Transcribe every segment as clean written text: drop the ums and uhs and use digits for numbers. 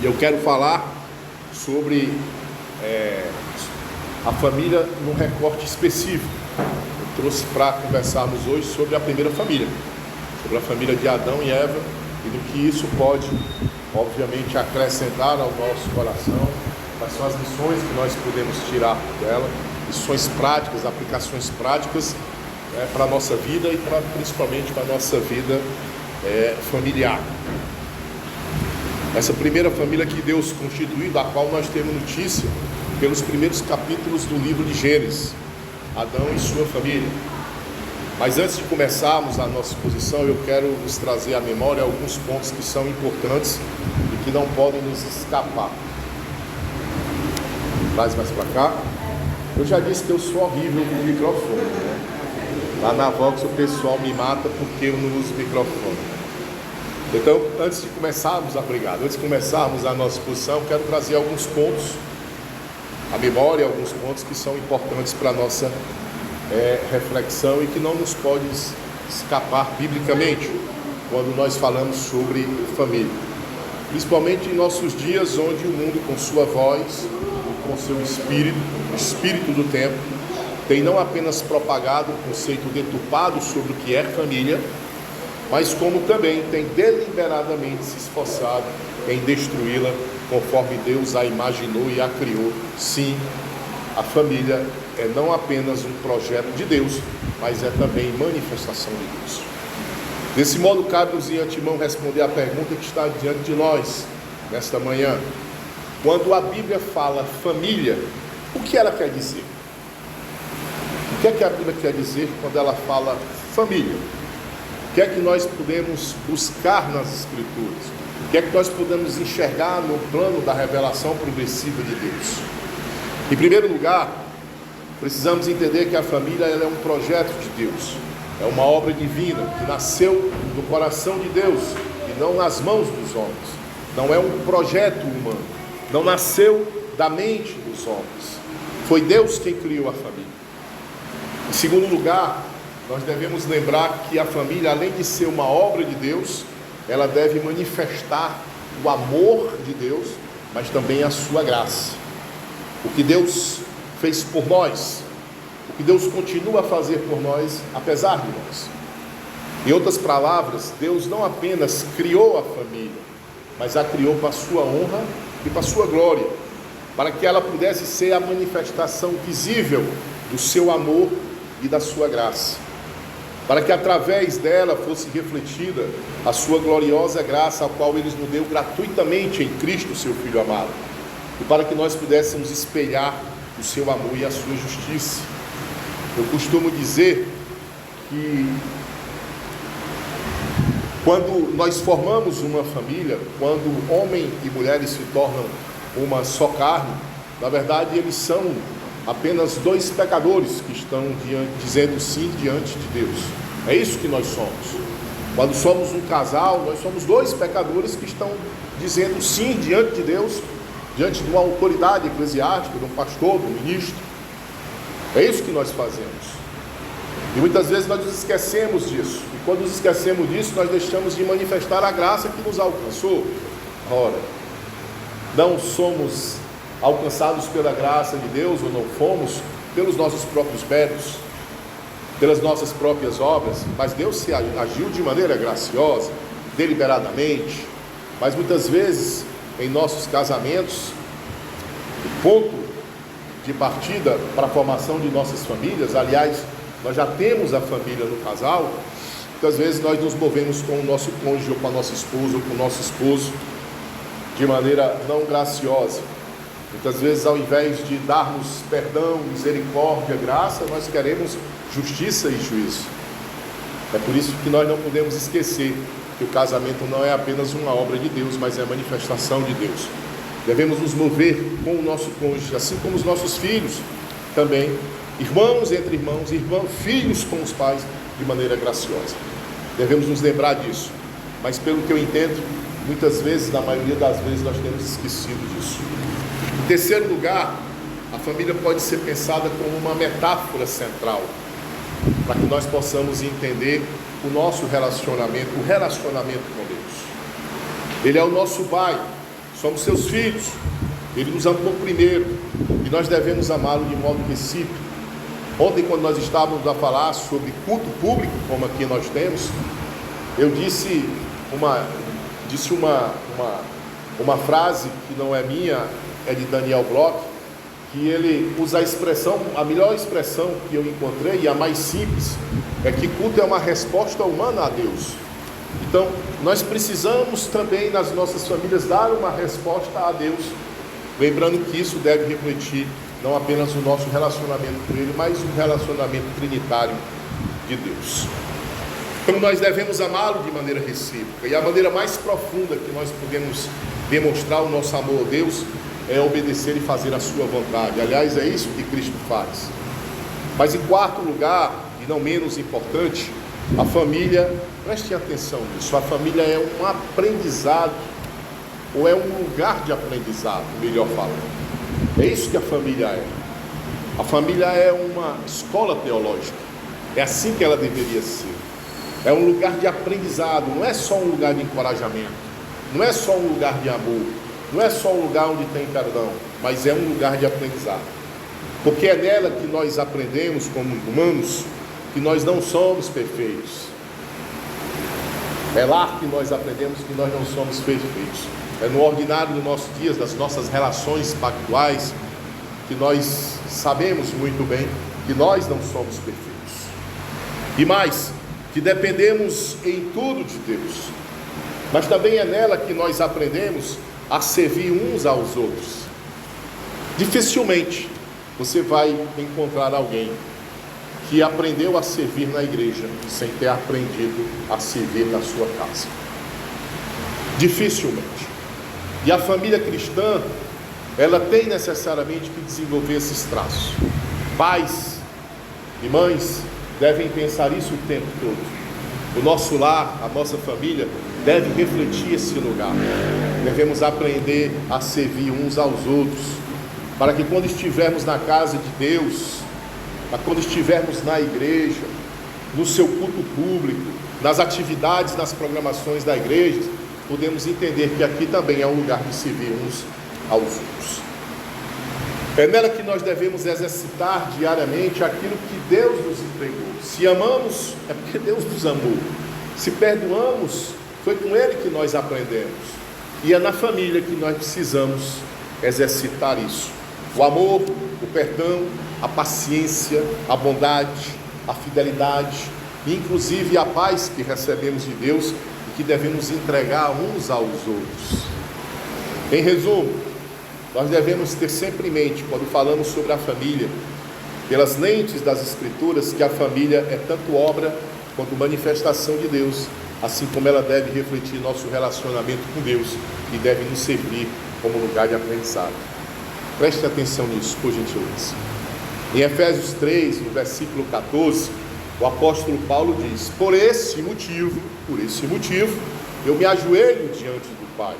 E eu quero falar sobre a família num recorte específico. Eu trouxe para conversarmos hoje sobre a primeira família, sobre a família de Adão e Eva e do que isso pode, obviamente, acrescentar ao nosso coração, quais são as lições que nós podemos tirar dela, lições práticas, aplicações práticas para a nossa vida e principalmente para a nossa vida familiar. Essa primeira família que Deus constituiu, da qual nós temos notícia pelos primeiros capítulos do livro de Gênesis, Adão e sua família. Mas antes de começarmos a nossa exposição, eu quero vos trazer à memória alguns pontos que são importantes e que não podem nos escapar. Traz mais para cá. Eu já disse que eu sou horrível com o microfone, né? Lá na Vox o pessoal me mata porque eu não uso microfone. Então, antes de começarmos a nossa exposição, quero trazer alguns pontos à memória, alguns pontos que são importantes para a nossa reflexão e que não nos pode escapar biblicamente quando nós falamos sobre família. Principalmente em nossos dias, onde o mundo, com sua voz, com seu espírito, o espírito do tempo, tem não apenas propagado o conceito deturpado sobre o que é família, mas como também tem deliberadamente se esforçado em destruí-la conforme Deus a imaginou e a criou. Sim, a família é não apenas um projeto de Deus, mas é também manifestação de Deus. Desse modo, cabe-nos de antemão responder à pergunta que está diante de nós nesta manhã. Quando a Bíblia fala família, o que ela quer dizer? O que é que a Bíblia quer dizer quando ela fala família? O que é que nós podemos buscar nas Escrituras? O que é que nós podemos enxergar no plano da revelação progressiva de Deus? Em primeiro lugar, precisamos entender que a família ela é um projeto de Deus, é uma obra divina que nasceu no coração de Deus e não nas mãos dos homens. Não é um projeto humano, não nasceu da mente dos homens. Foi Deus quem criou a família. Em segundo lugar, nós devemos lembrar que a família, além de ser uma obra de Deus, ela deve manifestar o amor de Deus, mas também a sua graça. O que Deus fez por nós, o que Deus continua a fazer por nós, apesar de nós. Em outras palavras, Deus não apenas criou a família, mas a criou para a sua honra e para a sua glória, para que ela pudesse ser a manifestação visível do seu amor e da sua graça, para que através dela fosse refletida a sua gloriosa graça, a qual Ele nos deu gratuitamente em Cristo, seu Filho amado, e para que nós pudéssemos espelhar o seu amor e a sua justiça. Eu costumo dizer que quando nós formamos uma família, quando homem e mulheres se tornam uma só carne, na verdade eles são apenas dois pecadores que estão dizendo sim diante de Deus. É isso que nós somos. Quando somos um casal, nós somos dois pecadores que estão dizendo sim diante de Deus, diante de uma autoridade eclesiástica, de um pastor, de um ministro. É isso que nós fazemos. E muitas vezes nós nos esquecemos disso. E quando nos esquecemos disso, nós deixamos de manifestar a graça que nos alcançou. Ora, não somos alcançados pela graça de Deus, ou não fomos, pelos nossos próprios méritos, pelas nossas próprias obras, mas Deus agiu de maneira graciosa, deliberadamente. Mas muitas vezes, em nossos casamentos, o ponto de partida para a formação de nossas famílias, aliás, nós já temos a família no casal, muitas vezes nós nos movemos com o nosso cônjuge, ou com a nossa esposa, ou com o nosso esposo, de maneira não graciosa. Muitas vezes, ao invés de darmos perdão, misericórdia, graça, nós queremos justiça e juízo. É por isso que nós não podemos esquecer que o casamento não é apenas uma obra de Deus, mas é a manifestação de Deus. Devemos nos mover com o nosso cônjuge, assim como os nossos filhos também, irmãos entre irmãos, filhos com os pais, de maneira graciosa. Devemos nos lembrar disso. Mas pelo que eu entendo, muitas vezes, na maioria das vezes, nós temos esquecido disso. Em terceiro lugar, a família pode ser pensada como uma metáfora central, para que nós possamos entender o nosso relacionamento, o relacionamento com Deus. Ele é o nosso Pai, somos seus filhos, Ele nos amou primeiro e nós devemos amá-lo de modo recíproco. Ontem, quando nós estávamos a falar sobre culto público, como aqui nós temos, eu disse uma frase que não é minha, é de Daniel Bloch, que ele usa a melhor expressão que eu encontrei, e a mais simples, é que culto é uma resposta humana a Deus. Então, nós precisamos também nas nossas famílias dar uma resposta a Deus, lembrando que isso deve refletir não apenas o nosso relacionamento com Ele, mas o relacionamento trinitário de Deus. Então nós devemos amá-lo de maneira recíproca, e a maneira mais profunda que nós podemos demonstrar o nosso amor a Deus é obedecer e fazer a sua vontade. Aliás, é isso que Cristo faz. Mas em quarto lugar, e não menos importante, a família, prestem atenção nisso, a família é um aprendizado, ou é um lugar de aprendizado, melhor falando. É isso que a família é. A família é uma escola teológica, é assim que ela deveria ser. É um lugar de aprendizado, não é só um lugar de encorajamento, não é só um lugar de amor, não é só um lugar onde tem perdão, mas é um lugar de aprendizado. Porque é nela que nós aprendemos, como humanos, que nós não somos perfeitos. É lá que nós aprendemos que nós não somos perfeitos. É no ordinário dos nossos dias, das nossas relações pactuais, que nós sabemos muito bem que nós não somos perfeitos. E mais, que dependemos em tudo de Deus. Mas também é nela que nós aprendemos a servir uns aos outros. Dificilmente você vai encontrar alguém que aprendeu a servir na igreja sem ter aprendido a servir na sua casa. Dificilmente. E a família cristã, ela tem necessariamente que desenvolver esses traços. Pais e mães devem pensar isso o tempo todo. O nosso lar, a nossa família, deve refletir esse lugar. Devemos aprender a servir uns aos outros, para que quando estivermos na casa de Deus, quando estivermos na igreja, no seu culto público, nas atividades, nas programações da igreja, podemos entender que aqui também é um lugar de servir uns aos outros. É nela que nós devemos exercitar diariamente aquilo que Deus nos entregou. Se amamos, é porque Deus nos amou. Se perdoamos, foi com Ele que nós aprendemos. E é na família que nós precisamos exercitar isso. O amor, o perdão, a paciência, a bondade, a fidelidade, e inclusive a paz que recebemos de Deus e que devemos entregar uns aos outros. Em resumo, nós devemos ter sempre em mente, quando falamos sobre a família, pelas lentes das Escrituras, que a família é tanto obra quanto manifestação de Deus, assim como ela deve refletir nosso relacionamento com Deus e deve nos servir como lugar de aprendizado. Preste atenção nisso, por gentileza. Em Efésios 3, no versículo 14, o apóstolo Paulo diz: por esse motivo, eu me ajoelho diante do Pai,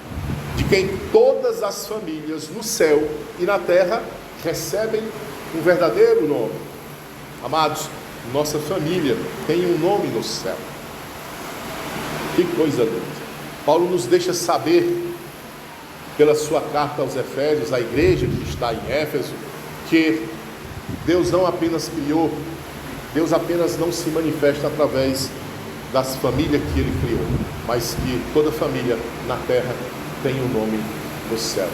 de quem todas as famílias no céu e na terra recebem um verdadeiro nome. Amados, nossa família tem um nome no céu. Que coisa linda! Paulo nos deixa saber, pela sua carta aos Efésios, a igreja que está em Éfeso, que Deus não apenas criou, Deus apenas não se manifesta através das famílias que Ele criou, mas que toda família na terra tem um nome no céu.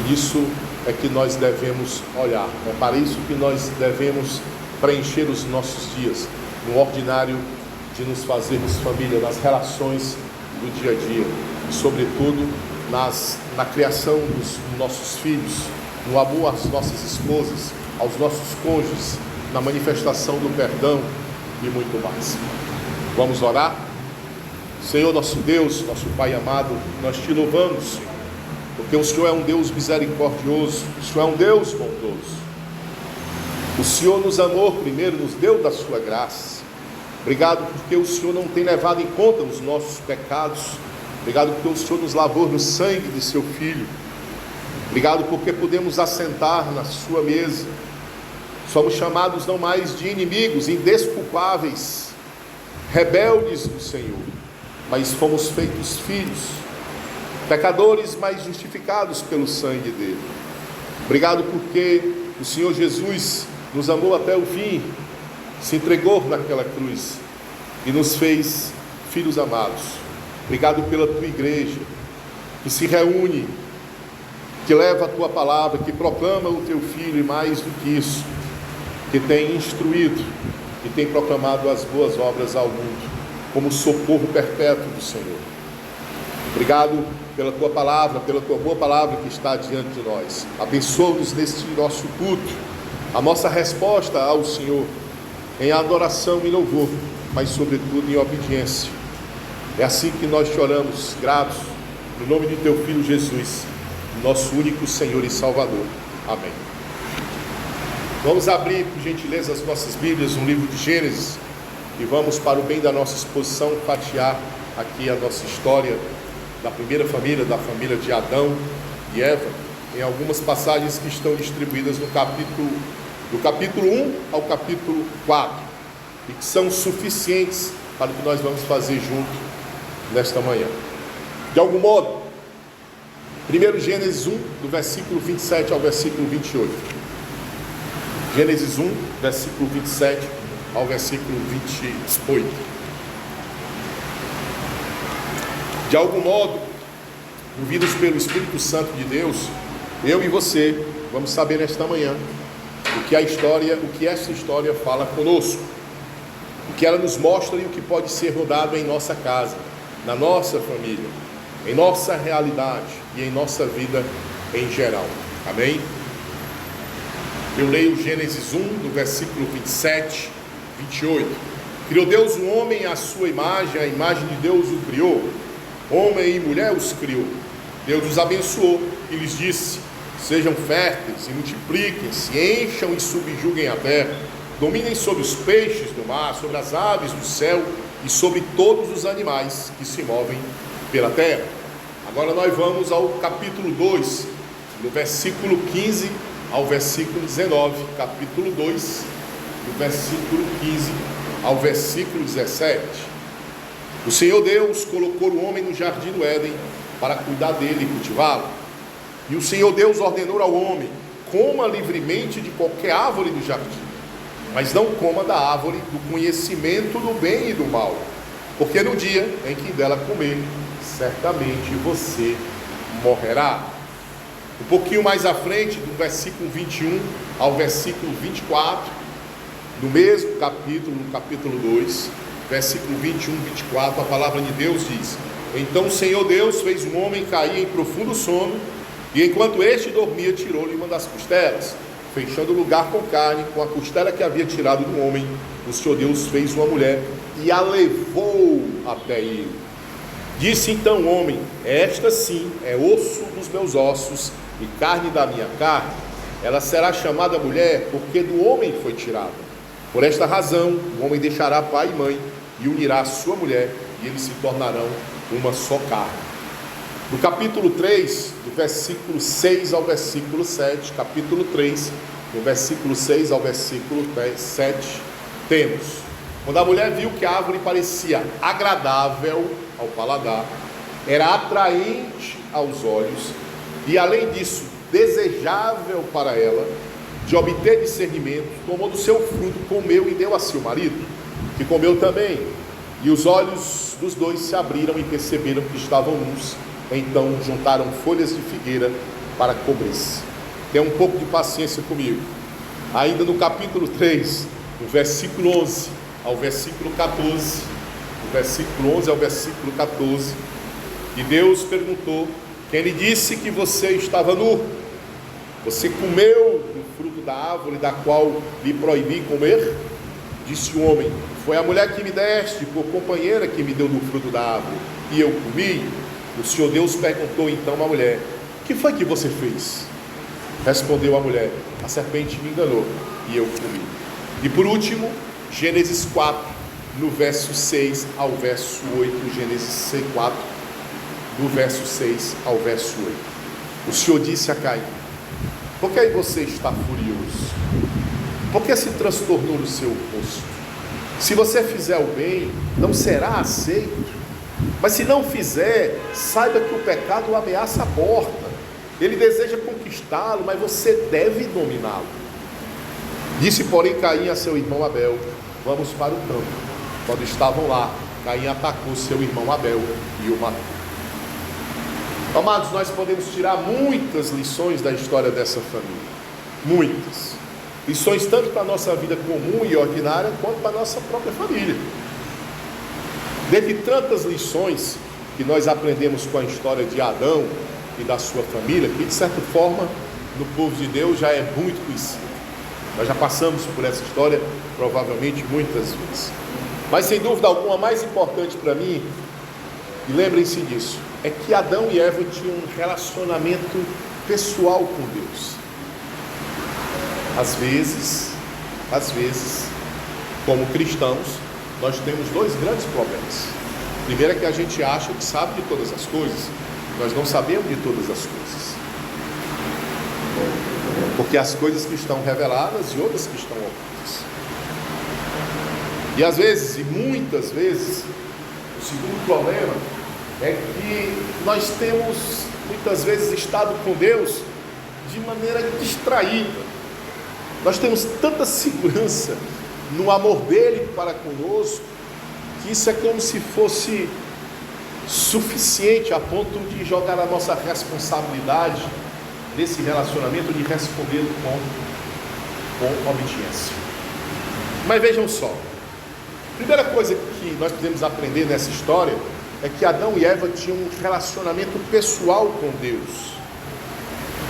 E isso é que nós devemos olhar, é para isso que nós devemos preencher os nossos dias, no ordinário de nos fazermos família, nas relações do dia a dia, e sobretudo na criação dos nossos filhos, no amor às nossas esposas, aos nossos cônjuges, na manifestação do perdão e muito mais. Vamos orar? Senhor nosso Deus, nosso Pai amado, nós te louvamos, Senhor, porque o Senhor é um Deus misericordioso, o Senhor é um Deus bondoso. O Senhor nos amou primeiro, nos deu da sua graça. Obrigado porque o Senhor não tem levado em conta os nossos pecados. Obrigado porque o Senhor nos lavou no sangue de seu Filho. Obrigado porque podemos assentar na sua mesa. Somos chamados não mais de inimigos, indesculpáveis, rebeldes do Senhor, mas fomos feitos filhos. pecadores, mas justificados pelo sangue dele. Obrigado porque o Senhor Jesus nos amou até o fim, se entregou naquela cruz e nos fez filhos amados. Obrigado pela tua igreja, que se reúne, que leva a tua palavra, que proclama o teu Filho, e mais do que isso, que tem instruído e tem proclamado as boas obras ao mundo, como socorro perpétuo do Senhor. Obrigado pela tua palavra, pela tua boa palavra que está diante de nós. Abençoa-nos neste nosso culto, a nossa resposta ao Senhor, em adoração e louvor, mas sobretudo em obediência. É assim que nós te oramos, gratos, no nome de teu Filho Jesus, nosso único Senhor e Salvador. Amém. Vamos abrir, por gentileza, as nossas Bíblias no livro de Gênesis e vamos, para o bem da nossa exposição, fatiar aqui a nossa história da primeira família, da família de Adão e Eva, em algumas passagens que estão distribuídas do capítulo 1 ao capítulo 4, e que são suficientes para o que nós vamos fazer junto nesta manhã. De algum modo, primeiro Gênesis 1, do versículo 27 ao versículo 28. Gênesis 1, versículo 27 ao versículo 28. De algum modo, movidos pelo Espírito Santo de Deus, eu e você vamos saber nesta manhã o que esta história fala conosco, o que ela nos mostra e o que pode ser rodado em nossa casa, na nossa família, em nossa realidade e em nossa vida em geral. Amém? Eu leio Gênesis 1, do versículo 27, 28. Criou Deus o homem à sua imagem, a imagem de Deus o criou, homem e mulher os criou. Deus os abençoou e lhes disse: sejam férteis e multipliquem-se, encham e subjuguem a terra, dominem sobre os peixes do mar, sobre as aves do céu e sobre todos os animais que se movem pela terra. Agora nós vamos ao capítulo 2, do versículo 15 ao versículo 19, capítulo 2, do versículo 15 ao versículo 17. O Senhor Deus colocou o homem no jardim do Éden para cuidar dele e cultivá-lo. E o Senhor Deus ordenou ao homem: coma livremente de qualquer árvore do jardim, mas não coma da árvore do conhecimento do bem e do mal, porque no dia em que dela comer, certamente você morrerá. Um pouquinho mais à frente, do versículo 21 ao versículo 24, do mesmo capítulo, no capítulo 2, versículo 21 e 24, a palavra de Deus diz: então o Senhor Deus fez o homem cair em profundo sono, e enquanto este dormia, tirou-lhe uma das costelas, fechando o lugar com carne, com a costela que havia tirado do homem. O Senhor Deus fez uma mulher e a levou até ele. Disse então o homem: esta sim é osso dos meus ossos e carne da minha carne. Ela será chamada mulher, porque do homem foi tirada. Por esta razão, o homem deixará pai e mãe e unirá a sua mulher, e eles se tornarão uma só carne. No capítulo 3, do versículo 6 ao versículo 7, capítulo 3, do versículo 6 ao versículo 7, temos: quando a mulher viu que a árvore parecia agradável ao paladar, era atraente aos olhos, e além disso, desejável para ela, de obter discernimento, tomou do seu fruto, comeu e deu a seu marido, que comeu também. E os olhos dos dois se abriram e perceberam que estavam nus. Então juntaram folhas de figueira para cobrir-se. Tenha um pouco de paciência comigo. Ainda no capítulo 3, do versículo 11 ao versículo 14, do versículo 11 ao versículo 14, e Deus perguntou: quem lhe disse que você estava nu? Você comeu do fruto da árvore da qual lhe proibi comer? Disse o homem: foi a mulher que me deste por companheira que me deu do fruto da árvore, e eu comi. O Senhor Deus perguntou então à mulher: o que foi que você fez? Respondeu a mulher: a serpente me enganou e eu comi. E por último, Gênesis 4, no verso 6 ao verso 8, Gênesis 4, do verso 6 ao verso 8. O Senhor disse a Caim: por que aí você está furioso? Por que se transtornou no seu rosto? Se você fizer o bem, não será aceito. Mas se não fizer, saiba que o pecado ameaça a porta. Ele deseja conquistá-lo, mas você deve dominá-lo. Disse, porém, Caim a seu irmão Abel: vamos para o campo. Quando estavam lá, Caim atacou seu irmão Abel e o matou. Amados, nós podemos tirar muitas lições da história dessa família. Muitas. Lições tanto para a nossa vida comum e ordinária, quanto para a nossa própria família. Dentre tantas lições que nós aprendemos com a história de Adão e da sua família, que de certa forma, no povo de Deus já é muito conhecida. Nós já passamos por essa história, provavelmente, muitas vezes. Mas, sem dúvida alguma, a mais importante para mim, e lembrem-se disso, é que Adão e Eva tinham um relacionamento pessoal com Deus. Às vezes, como cristãos, nós temos dois grandes problemas. Primeiro é que a gente acha que sabe de todas as coisas. Nós não sabemos de todas as coisas. Porque as coisas que estão reveladas e outras que estão ocultas. E às vezes, e muitas vezes, o segundo problema é que nós temos muitas vezes estado com Deus de maneira distraída. Nós temos tanta segurança no amor dele para conosco, que isso é como se fosse suficiente a ponto de jogar a nossa responsabilidade nesse relacionamento, de responder com obediência. Mas vejam só, a primeira coisa que nós podemos aprender nessa história é que Adão e Eva tinham um relacionamento pessoal com Deus.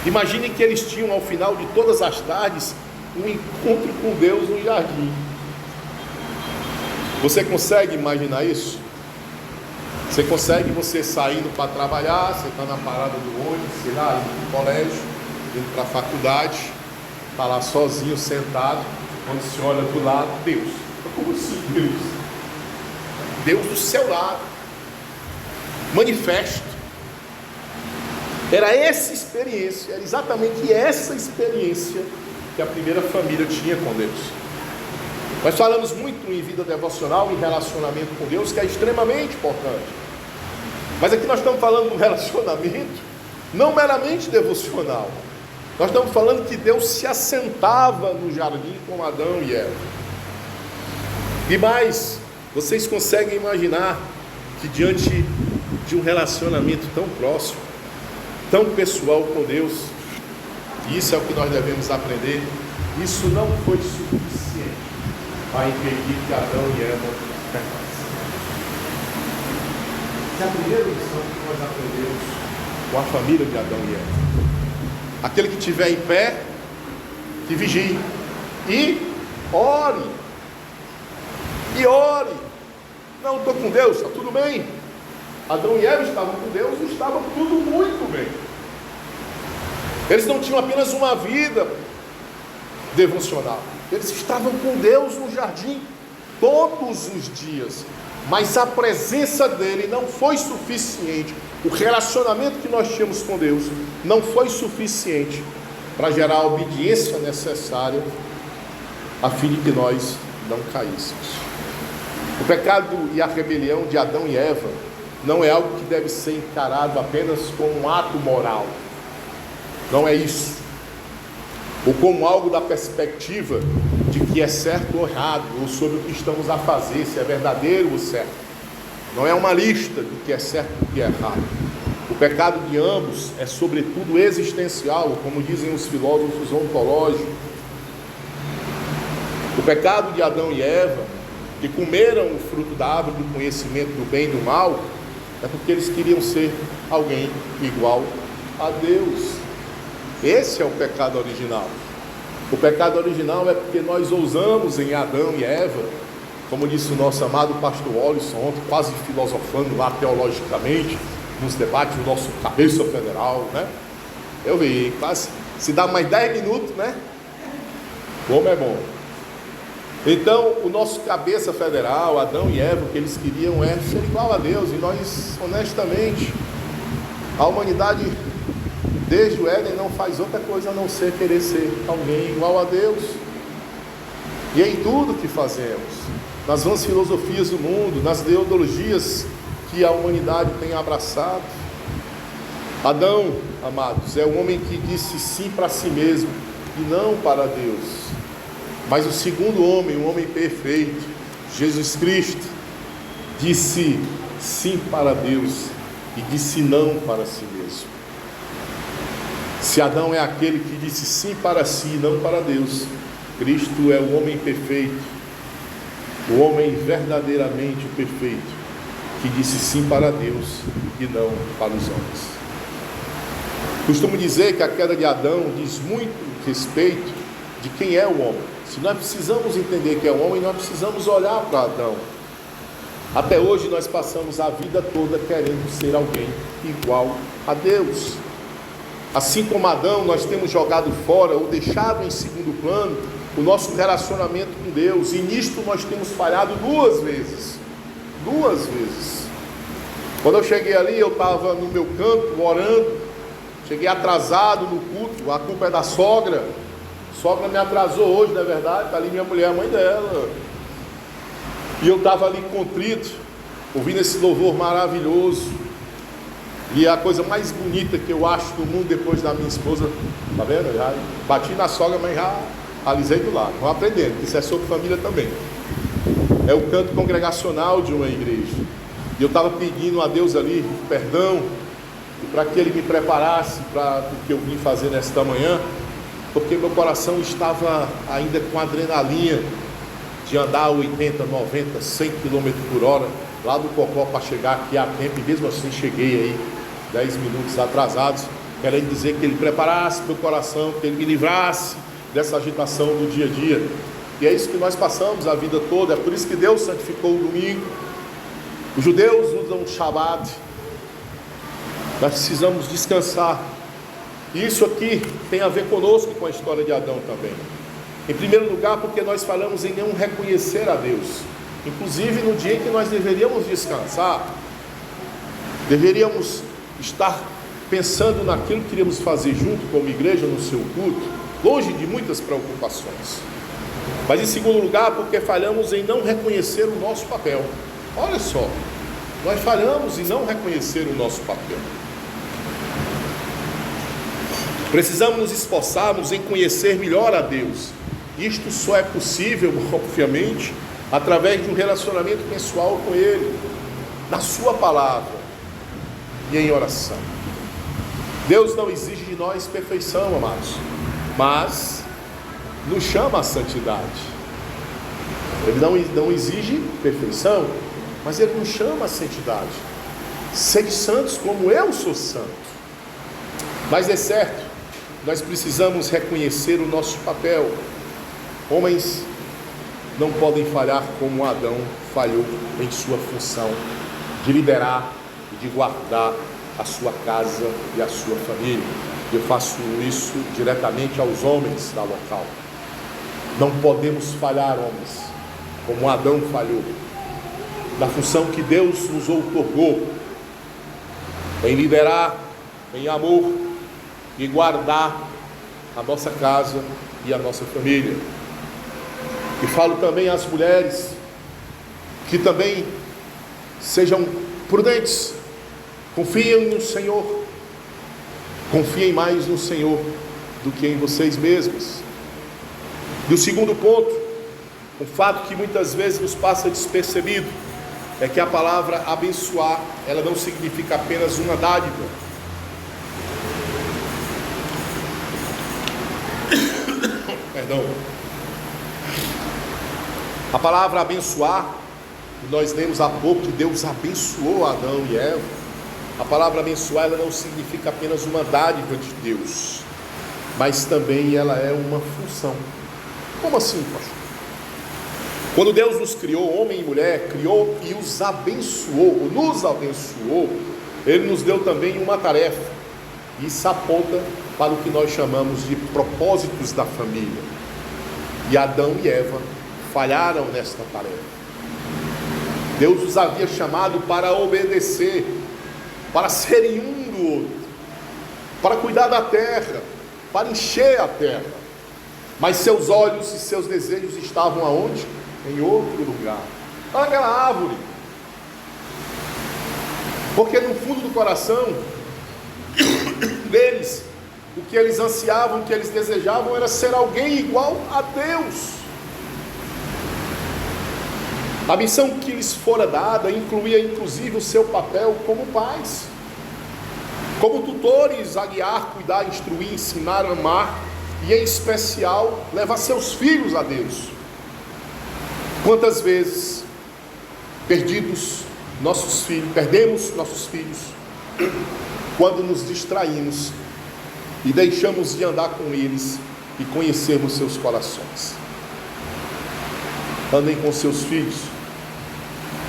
Imaginem que eles tinham, ao final de todas as tardes, um encontro com Deus no jardim. Você consegue imaginar isso? Você consegue, você saindo para trabalhar, você está na parada do ônibus, sei lá, indo para o colégio, indo para a faculdade, está lá sozinho, sentado, quando se olha do lado, Deus. Como assim, Deus? Deus do seu lado, manifesto. Era essa experiência, era exatamente essa experiência que a primeira família tinha com Deus. Nós falamos muito em vida devocional, em relacionamento com Deus, que é extremamente importante. Mas aqui nós estamos falando de um relacionamento não meramente devocional. Nós estamos falando que Deus se assentava no jardim com Adão e Eva. E mais, vocês conseguem imaginar que diante de um relacionamento tão próximo, tão pessoal com Deus, e isso é o que nós devemos aprender, isso não foi suficiente para impedir que Adão e Eva pecassem. Essa é a primeira lição que nós aprendemos com a família de Adão e Eva. Aquele que estiver em pé, que vigie e ore. E ore. Não, estou com Deus, está tudo bem. Adão e Eva estavam com Deus e estavam tudo muito bem. Eles não tinham apenas uma vida devocional, eles estavam com Deus no jardim todos os dias, mas a presença dele não foi suficiente. O relacionamento que nós tínhamos com Deus não foi suficiente para gerar a obediência necessária a fim de que nós não caíssemos. O pecado e a rebelião de Adão e Eva não é algo que deve ser encarado apenas como um ato moral. Não é isso. Ou como algo da perspectiva de que é certo ou errado, ou sobre o que estamos a fazer, se é verdadeiro ou certo. Não é uma lista do que é certo e do que é errado. O pecado de ambos é sobretudo existencial, como dizem os filósofos ontológicos. O pecado de Adão e Eva, que comeram o fruto da árvore do conhecimento do bem e do mal, é porque eles queriam ser alguém igual a Deus. Esse é o pecado original. O pecado original é porque nós ousamos em Adão e Eva, como disse o nosso amado pastor Olisson ontem, quase filosofando lá teologicamente, nos debates do nosso cabeça federal, né? Eu vi, quase, se dá mais 10 minutos, né? Como é bom. Então, o nosso cabeça federal, Adão e Eva, o que eles queriam é ser igual a Deus. E nós, honestamente, a humanidade, desde o Éden, não faz outra coisa a não ser querer ser alguém igual a Deus. E em tudo que fazemos, nas vãs filosofias do mundo, nas ideologias que a humanidade tem abraçado. Adão, amados, é o homem que disse sim para si mesmo e não para Deus. Mas o segundo homem, o homem perfeito, Jesus Cristo, disse sim para Deus e disse não para si mesmo. Se Adão é aquele que disse sim para si e não para Deus, Cristo é o homem perfeito, o homem verdadeiramente perfeito, que disse sim para Deus e não para os homens. Costumo dizer que a queda de Adão diz muito respeito de quem é o homem. Se nós precisamos entender quem é o homem, nós precisamos olhar para Adão. Até hoje nós passamos a vida toda querendo ser alguém igual a Deus. Assim como Adão, nós temos jogado fora ou deixado em segundo plano o nosso relacionamento com Deus, e nisto nós temos falhado duas vezes. Quando eu cheguei ali, eu estava no meu canto orando, cheguei atrasado no culto, a culpa é da sogra. A sogra me atrasou hoje, não é verdade? Está ali minha mulher, a mãe dela. E eu estava ali contrito, ouvindo esse louvor maravilhoso. E a coisa mais bonita que eu acho no mundo depois da minha esposa, tá vendo? Já bati na sogra, mas já alisei do lado. Vamos aprendendo, isso é sobre família também. É o canto congregacional de uma igreja. E eu estava pedindo a Deus ali perdão, para que Ele me preparasse para o que eu vim fazer nesta manhã, porque meu coração estava ainda com adrenalina de andar 80, 90, 100 km por hora, lá do Cocó para chegar aqui a tempo, e mesmo assim cheguei aí 10 minutos atrasados, querendo dizer que Ele preparasse meu coração, que Ele me livrasse dessa agitação do dia a dia. E é isso que nós passamos a vida toda, é por isso que Deus santificou o domingo. Os judeus usam o Shabat. Nós precisamos descansar. E isso aqui tem a ver conosco, com a história de Adão também. Em primeiro lugar, porque nós falamos em não reconhecer a Deus. Inclusive no dia em que nós deveríamos descansar, deveríamos estar pensando naquilo que queríamos fazer junto como igreja no seu culto, longe de muitas preocupações. Mas em segundo lugar, porque falhamos em não reconhecer o nosso papel. Olha só, nós falhamos em não reconhecer o nosso papel. Precisamos nos esforçarmos em conhecer melhor a Deus. Isto só é possível, obviamente, através de um relacionamento pessoal com Ele, na Sua palavra e em oração. Deus não exige de nós perfeição, amados, mas nos chama à santidade. Ele não exige perfeição, mas Ele nos chama à santidade. Sede santos como eu sou santo. Mas é certo, nós precisamos reconhecer o nosso papel. Homens não podem falhar como Adão falhou em sua função de liderar e de guardar a sua casa e a sua família. Eu faço isso diretamente aos homens da local. Não podemos falhar, homens, como Adão falhou, na função que Deus nos outorgou, em liderar, em amor, e guardar a nossa casa e a nossa família. E falo também às mulheres que também sejam prudentes, confiem no Senhor, confiem mais no Senhor do que em vocês mesmas. E o segundo ponto, um fato que muitas vezes nos passa despercebido, é que a palavra abençoar, ela não significa apenas uma dádiva. Perdão. A palavra abençoar, nós lemos há pouco que Deus abençoou Adão e Eva. A palavra abençoar, ela não significa apenas uma dádiva de Deus, mas também ela é uma função. Como assim, pastor? Quando Deus nos criou, homem e mulher, criou e os abençoou, nos abençoou, Ele nos deu também uma tarefa. Isso aponta para o que nós chamamos de propósitos da família. E Adão e Eva falharam nesta tarefa. Deus os havia chamado para obedecer, para serem um do outro, para cuidar da terra, para encher a terra. Mas seus olhos e seus desejos estavam aonde? Em outro lugar. Olha aquela árvore. Porque no fundo do coração deles, o que eles ansiavam, o que eles desejavam era ser alguém igual a Deus. A missão que lhes fora dada incluía inclusive o seu papel como pais, como tutores, a guiar, cuidar, instruir, ensinar, amar e em especial levar seus filhos a Deus. Quantas vezes perdemos nossos filhos quando nos distraímos e deixamos de andar com eles e conhecermos seus corações. Andem com seus filhos,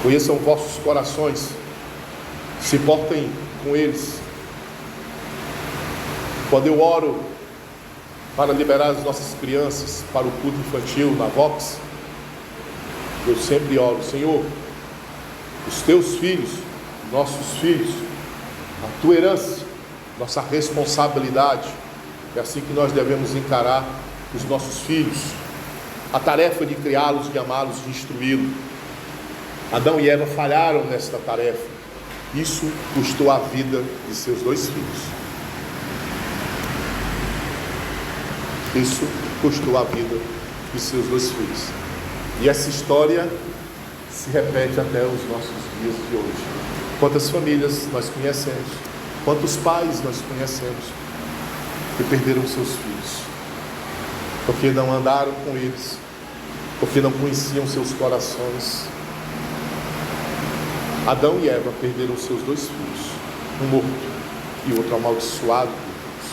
conheçam vossos corações, se portem com eles. Quando eu oro para liberar as nossas crianças para o culto infantil na Vox, eu sempre oro: Senhor, os teus filhos, nossos filhos, a tua herança, nossa responsabilidade. É assim que nós devemos encarar os nossos filhos, a tarefa de criá-los, de amá-los, de instruí-los. Adão e Eva falharam nesta tarefa. Isso custou a vida de seus dois filhos. Isso custou a vida de seus dois filhos. E essa história se repete até os nossos dias de hoje. Quantas famílias nós conhecemos, quantos pais nós conhecemos que perderam seus filhos, porque não andaram com eles, porque não conheciam seus corações. Adão e Eva perderam seus dois filhos, um morto e outro amaldiçoado por Deus.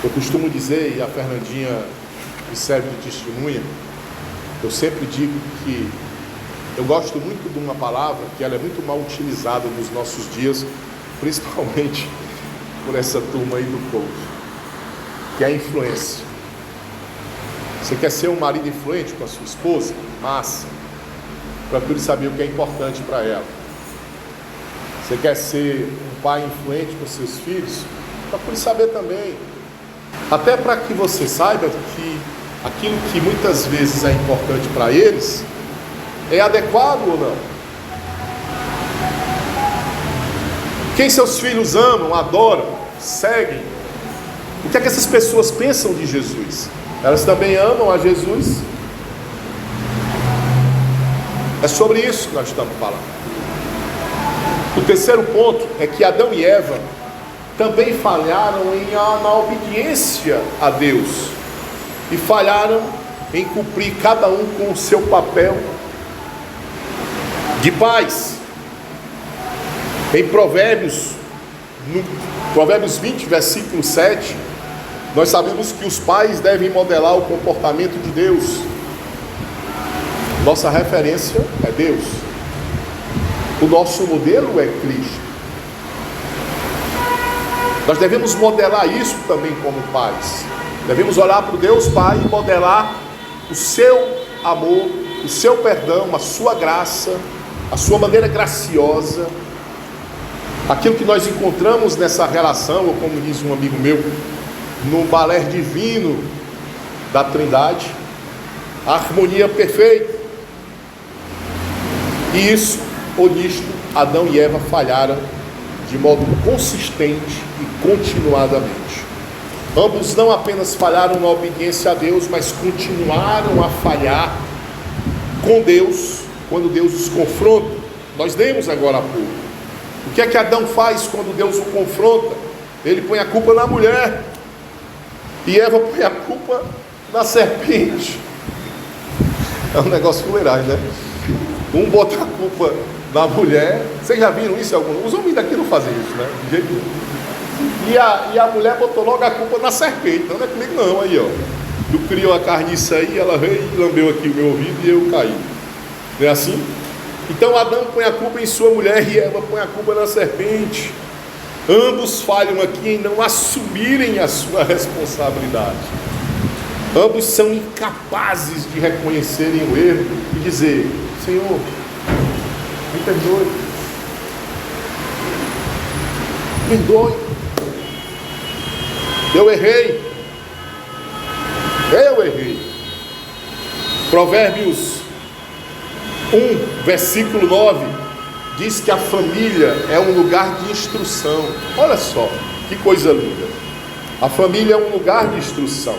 Eu costumo dizer, e a Fernandinha me serve de testemunha, eu sempre digo que eu gosto muito de uma palavra que ela é muito mal utilizada nos nossos dias, principalmente por essa turma aí do povo, que é a influência. Você quer ser um marido influente com a sua esposa? Massa. Procure saber o que é importante para ela. Você quer ser um pai influente com seus filhos? Procure saber também. Até para que você saiba que aquilo que muitas vezes é importante para eles é adequado ou não. Quem seus filhos amam, adoram, seguem, o que é que essas pessoas pensam de Jesus? Elas também amam a Jesus? É sobre isso que nós estamos falando. O terceiro ponto é que Adão e Eva também falharam na obediência a Deus, e falharam em cumprir cada um com o seu papel de pais. Em Provérbios 20, versículo 7, nós sabemos que os pais devem modelar o comportamento de Deus. Nossa referência é Deus. O nosso modelo é Cristo. Nós devemos modelar isso também como pais. Devemos olhar para o Deus Pai e modelar o seu amor, o seu perdão, a sua graça, a sua maneira graciosa, aquilo que nós encontramos nessa relação, ou como diz um amigo meu, no balé divino da Trindade, a harmonia perfeita. E isso, ou nisto, Adão e Eva falharam de modo consistente e continuadamente. Ambos não apenas falharam na obediência a Deus, mas continuaram a falhar com Deus quando Deus os confronta. Nós lemos agora há pouco. O que é que Adão faz quando Deus o confronta? Ele põe a culpa na mulher, e Eva põe a culpa na serpente. É um negócio fuleiragem, né? Um bota a culpa na mulher. Vocês já viram isso? Os homens daqui não fazem isso, né? De jeito nenhum. E a mulher botou logo a culpa na serpente. Não é comigo não, aí ó. Tu criou a carniça aí, ela veio e lambeu aqui o meu ouvido e eu caí. Não é assim? Então Adão põe a culpa em sua mulher e Eva põe a culpa na serpente. Ambos falham aqui em não assumirem a sua responsabilidade. Ambos são incapazes de reconhecerem o erro e dizer: Senhor, me perdoe. Perdoe. Eu errei. Provérbios 1, versículo 9 diz que a família é um lugar de instrução. Olha só, que coisa linda. A família é um lugar de instrução,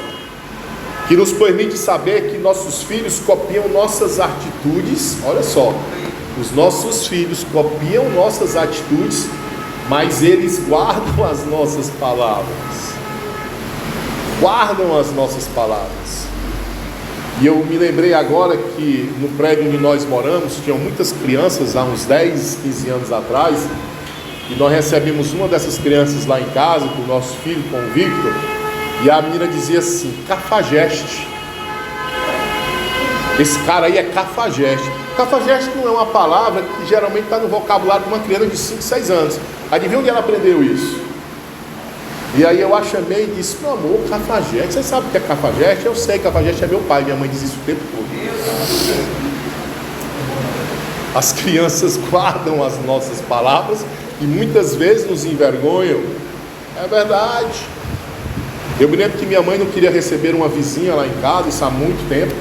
que nos permite saber que nossos filhos copiam nossas atitudes. Olha só, os nossos filhos copiam nossas atitudes, mas eles guardam as nossas palavras. Guardam as nossas palavras. E eu me lembrei agora que no prédio onde nós moramos, tinham muitas crianças há uns 10, 15 anos atrás, e nós recebemos uma dessas crianças lá em casa, com o nosso filho, com o Victor, e a menina dizia assim: cafajeste. Esse cara aí é cafajeste. Cafajeste não é uma palavra que geralmente está no vocabulário de uma criança de 5, 6 anos. Adivinha onde ela aprendeu isso? E aí eu a chamei e disse: meu amor, cafajeste, você sabe o que é cafajeste? Eu sei, cafajeste é meu pai, minha mãe diz isso o tempo todo. As crianças guardam as nossas palavras e muitas vezes nos envergonham. É verdade. Eu me lembro que minha mãe não queria receber uma vizinha lá em casa, isso há muito tempo,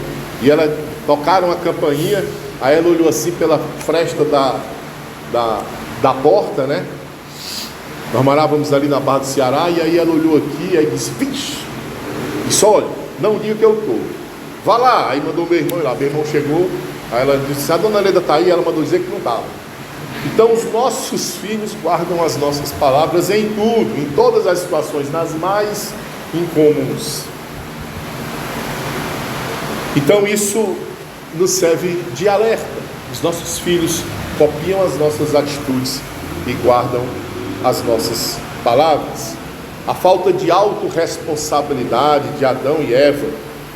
e ela tocaram a campainha, aí ela olhou assim pela fresta da porta, né? Nós morávamos ali na Barra do Ceará, e aí ela olhou aqui, aí disse: vixe, disse: olha, não diga que eu estou, vá lá. Aí mandou meu irmão ir lá, meu irmão chegou, aí ela disse: a dona Leda está aí, ela mandou dizer que não estava. Então os nossos filhos guardam as nossas palavras em tudo, em todas as situações, nas mais incomuns. Então isso nos serve de alerta. Os nossos filhos copiam as nossas atitudes e guardam as nossas palavras. A falta de autorresponsabilidade de Adão e Eva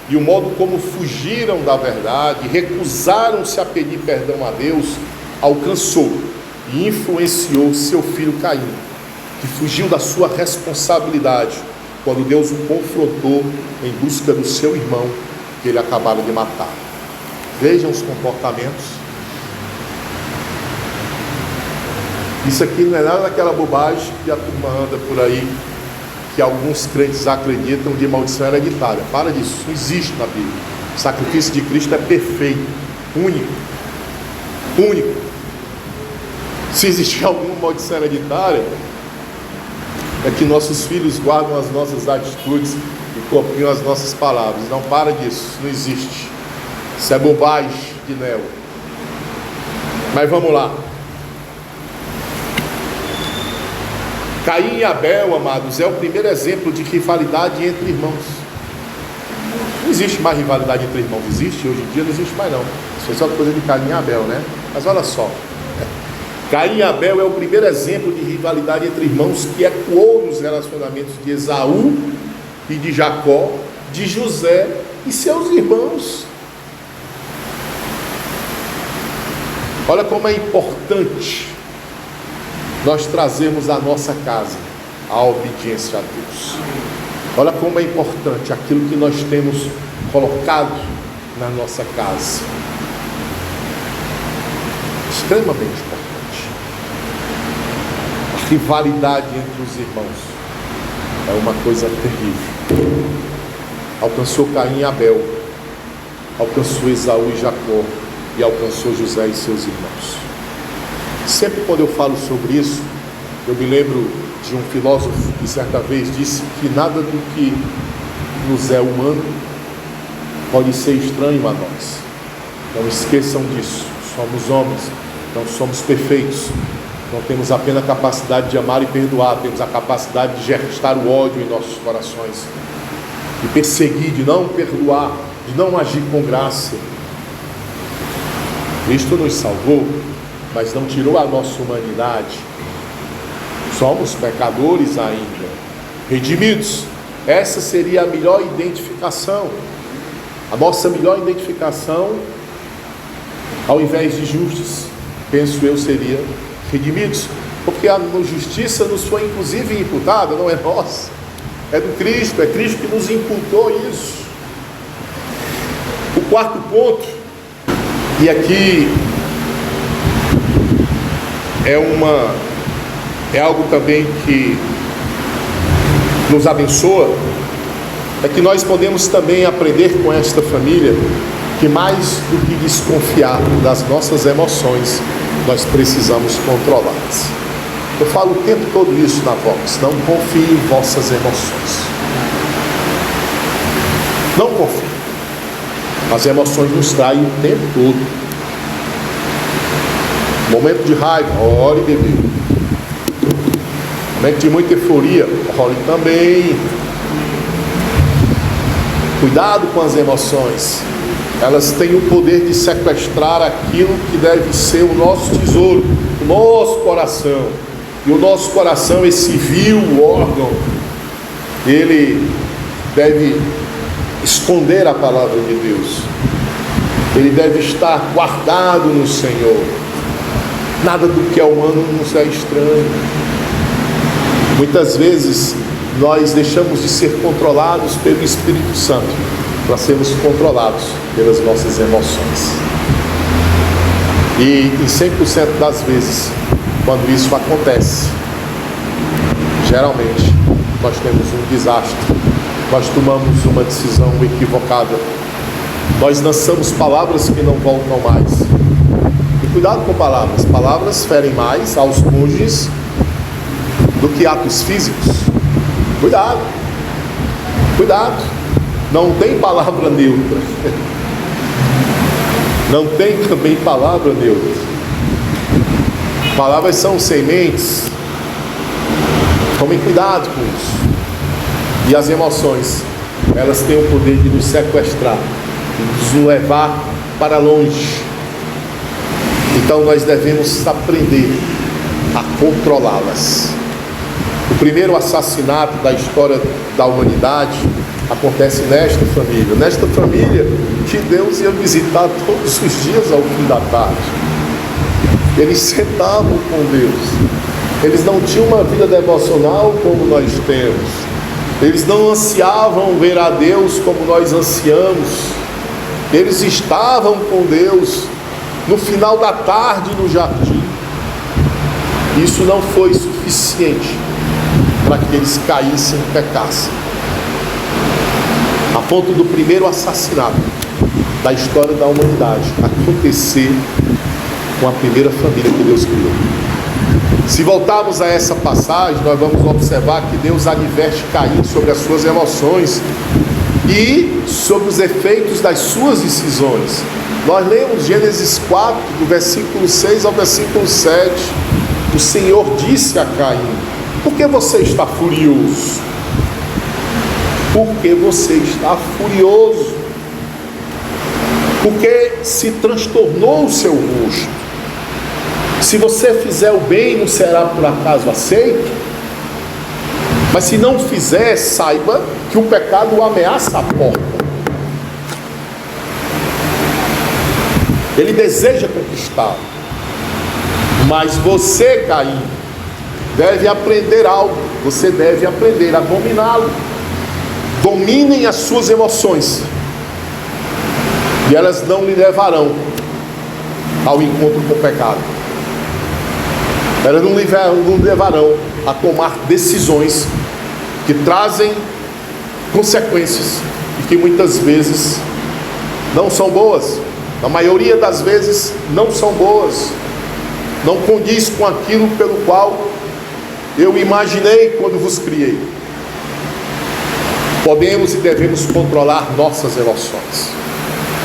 e o modo como fugiram da verdade, recusaram-se a pedir perdão a Deus, alcançou e influenciou seu filho Caim, que fugiu da sua responsabilidade quando Deus o confrontou em busca do seu irmão que ele acabara de matar. Vejam os comportamentos. Isso aqui não é nada daquela bobagem que a turma anda por aí, que alguns crentes acreditam de maldição hereditária. Para disso, isso não existe na Bíblia. O sacrifício de Cristo é perfeito, único. Se existir alguma maldição hereditária, é que nossos filhos guardam as nossas atitudes e copiam as nossas palavras. Não, para disso, isso não existe. Isso é bobagem de Neo. Mas vamos lá. Caim e Abel, amados, é o primeiro exemplo de rivalidade entre irmãos. Não existe mais rivalidade entre irmãos. Existe? Hoje em dia não existe mais não. Isso foi só coisa de Caim e Abel, né? Mas olha só, Caim e Abel é o primeiro exemplo de rivalidade entre irmãos que ecoou nos relacionamentos de Esaú e de Jacó, de José e seus irmãos. Olha como é importante nós trazemos à nossa casa a obediência a Deus. Olha como é importante aquilo que nós temos colocado na nossa casa. Extremamente importante. A rivalidade entre os irmãos é uma coisa terrível. Alcançou Caim e Abel, alcançou Esaú e Jacó, e alcançou José e seus irmãos. Sempre quando eu falo sobre isso, eu me lembro de um filósofo que certa vez disse que nada do que nos é humano pode ser estranho a nós. Não esqueçam disso. Somos homens, não somos perfeitos. Não temos apenas a capacidade de amar e perdoar, temos a capacidade de gestar o ódio em nossos corações, de perseguir, de não perdoar, de não agir com graça. Cristo nos salvou, mas não tirou a nossa humanidade. Somos pecadores ainda, redimidos. Essa seria a melhor identificação. A nossa melhor identificação, ao invés de justos, penso eu, seria redimidos, porque a justiça nos foi inclusive imputada, não é nossa, é do Cristo, é Cristo que nos imputou isso. O quarto ponto, e aqui é algo também que nos abençoa, é que nós podemos também aprender com esta família que mais do que desconfiar das nossas emoções, nós precisamos controlá-las. Eu falo o tempo todo isso na Vox: não confie em vossas emoções. Não confie. As emoções nos traem o tempo todo. Momento de raiva, ore, bebê. Momento de muita euforia, ore também. Cuidado com as emoções. Elas têm o poder de sequestrar aquilo que deve ser o nosso tesouro, o nosso coração. E o nosso coração, esse vil órgão, ele deve esconder a palavra de Deus. Ele deve estar guardado no Senhor. Nada do que é humano nos é estranho. Muitas vezes nós deixamos de ser controlados pelo Espírito Santo para sermos controlados pelas nossas emoções. E em 100% das vezes, quando isso acontece, geralmente nós temos um desastre, nós tomamos uma decisão equivocada, nós lançamos palavras que não voltam mais. E cuidado com palavras. Palavras ferem mais aos cônjuges do que atos físicos. Cuidado. Cuidado. Não tem palavra neutra. Não tem também palavra neutra. Palavras são sementes. Tomem cuidado com isso. E as emoções, elas têm o poder de nos sequestrar, de nos levar para longe. Então nós devemos aprender a controlá-las. O primeiro assassinato da história da humanidade acontece nesta família. Nesta família que Deus ia visitar todos os dias ao fim da tarde. Eles sentavam com Deus. Eles não tinham uma vida devocional como nós temos. Eles não ansiavam ver a Deus como nós ansiamos. Eles estavam com Deus no final da tarde no jardim. Isso não foi suficiente para que eles caíssem e pecassem, a ponto do primeiro assassinato da história da humanidade acontecer com a primeira família que Deus criou. Se voltarmos a essa passagem, nós vamos observar que Deus adverte Caim sobre as suas emoções e sobre os efeitos das suas decisões. Nós lemos Gênesis 4, do versículo 6 ao versículo 7. O Senhor disse a Caim: por que você está furioso? Porque você está furioso. Porque se transtornou o seu rosto. Se você fizer o bem, não será por acaso aceito? Mas se não fizer, saiba que o pecado ameaça a porta. Ele deseja conquistá-lo. Mas você, Caim, deve aprender algo. Você deve aprender a dominá-lo. Dominem as suas emoções, e elas não lhe levarão ao encontro com o pecado. Elas não lhe levarão a tomar decisões que trazem consequências e que muitas vezes não são boas. Na maioria das vezes não são boas. Não condiz com aquilo pelo qual eu imaginei quando vos criei. Podemos e devemos controlar nossas emoções.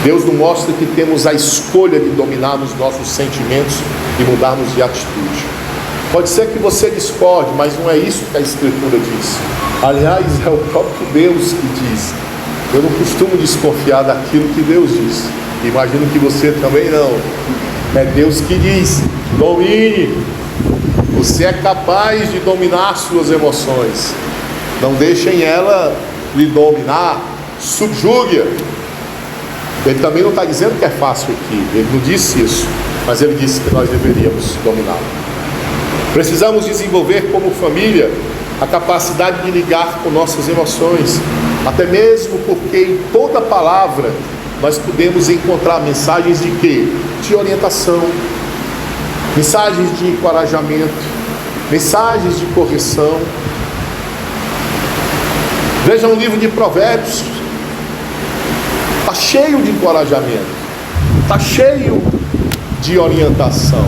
Deus nos mostra que temos a escolha de dominarmos nossos sentimentos e mudarmos de atitude. Pode ser que você discorde, mas não é isso que a Escritura diz. Aliás, é o próprio Deus que diz. Eu não costumo desconfiar daquilo que Deus diz. Imagino que você também não. É Deus que diz: domine. Você é capaz de dominar suas emoções. Não deixem ela lhe dominar. Subjugue-a. Ele também não está dizendo que é fácil aqui. Ele não disse isso, mas ele disse que nós deveríamos dominá-la. Precisamos desenvolver como família a capacidade de ligar com nossas emoções, até mesmo porque em toda palavra nós podemos encontrar mensagens de quê? De orientação, mensagens de encorajamento, mensagens de correção. Veja o livro de Provérbios, está cheio de encorajamento, está cheio de orientação.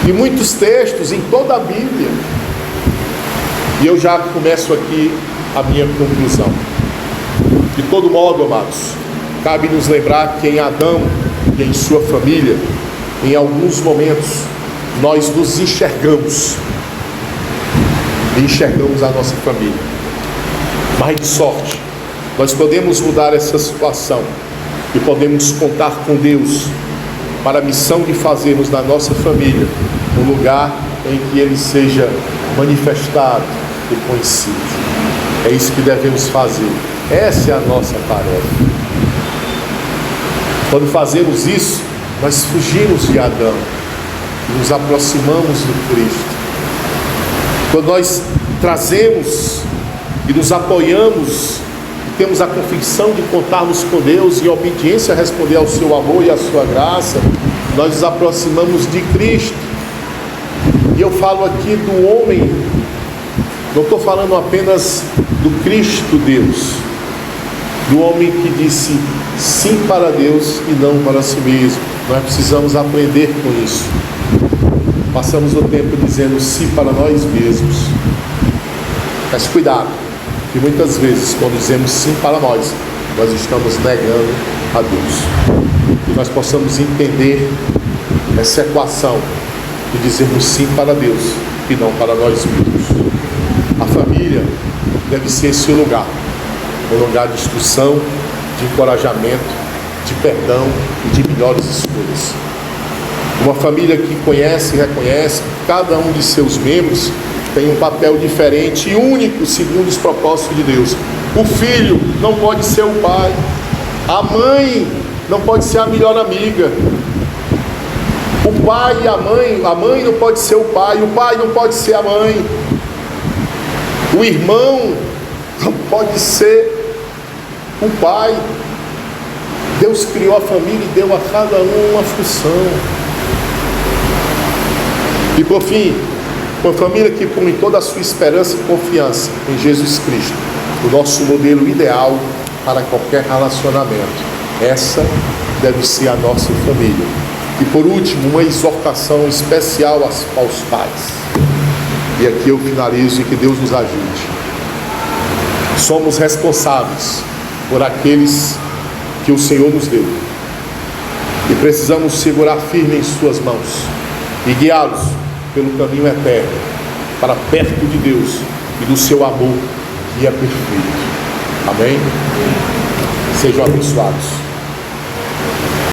E muitos textos em toda a Bíblia. E eu já começo aqui a minha conclusão. De todo modo, amados, cabe nos lembrar que em Adão e em sua família, em alguns momentos, nós nos enxergamos a nossa família. Mas de sorte, nós podemos mudar essa situação e podemos contar com Deus para a missão de fazermos da nossa família um lugar em que Ele seja manifestado e conhecido. É isso que devemos fazer. Essa é a nossa tarefa. Quando fazemos isso, nós fugimos de Adão e nos aproximamos do Cristo. Quando nós trazemos e nos apoiamos, e temos a convicção de contarmos com Deus e a obediência a responder ao seu amor e à sua graça, nós nos aproximamos de Cristo. E eu falo aqui do homem, não estou falando apenas do Cristo Deus, do homem que disse sim para Deus e não para si mesmo. Nós precisamos aprender com isso. Passamos o tempo dizendo sim para nós mesmos. Mas cuidado, que muitas vezes quando dizemos sim para nós estamos negando a Deus. Que nós possamos entender essa equação de dizermos sim para Deus e não para nós mesmos. A família deve ser esse lugar, um lugar de instrução, de encorajamento, de perdão e de melhores escolhas. Uma família que conhece e reconhece que cada um de seus membros tem um papel diferente e único segundo os propósitos de Deus. O filho não pode ser o pai, a mãe não pode ser a melhor amiga, o pai e a mãe não pode ser o pai não pode ser a mãe, o irmão não pode ser o pai. Deus criou a família e deu a cada um uma função. E por fim, uma família que põe toda a sua esperança e confiança em Jesus Cristo, o nosso modelo ideal para qualquer relacionamento. Essa deve ser a nossa família. E por último, uma exortação especial aos pais. E aqui eu finalizo e que Deus nos ajude. Somos responsáveis por aqueles que o Senhor nos deu. E precisamos segurar firme em suas mãos e guiá-los pelo caminho eterno, para perto de Deus e do seu amor que é perfeito. Amém? Sejam abençoados.